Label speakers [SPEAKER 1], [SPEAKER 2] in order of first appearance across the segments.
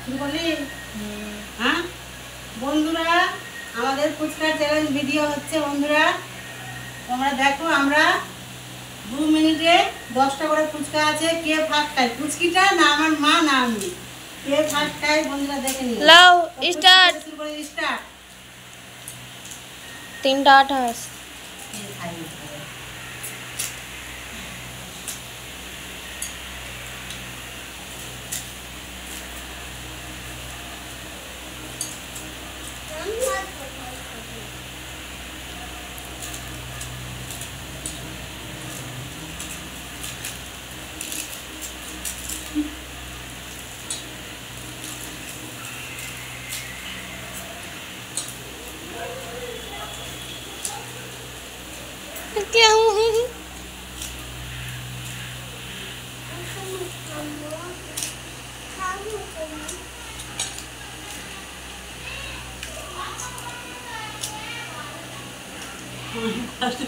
[SPEAKER 1] কি বলি? হ্যাঁ বন্ধুরা, আমাদের ফুচকা চ্যালেঞ্জ ভিডিও হচ্ছে। বন্ধুরা তোমরা দেখো, আমরা 2 মিনিটে 10টা করে ফুচকা আছে। কে ফার্স্ট খায় ফুচকিটা, না আমার মা না আমি, কে ফার্স্ট খায় বন্ধুরা দেখে নিও।
[SPEAKER 2] লাও স্টার্ট।
[SPEAKER 1] শুরু করে স্টার্ট।
[SPEAKER 2] 3:28। क्या हुआ?
[SPEAKER 1] ফার্স্ট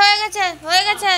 [SPEAKER 1] হয়ে গেছে।
[SPEAKER 2] হয়ে গেছে।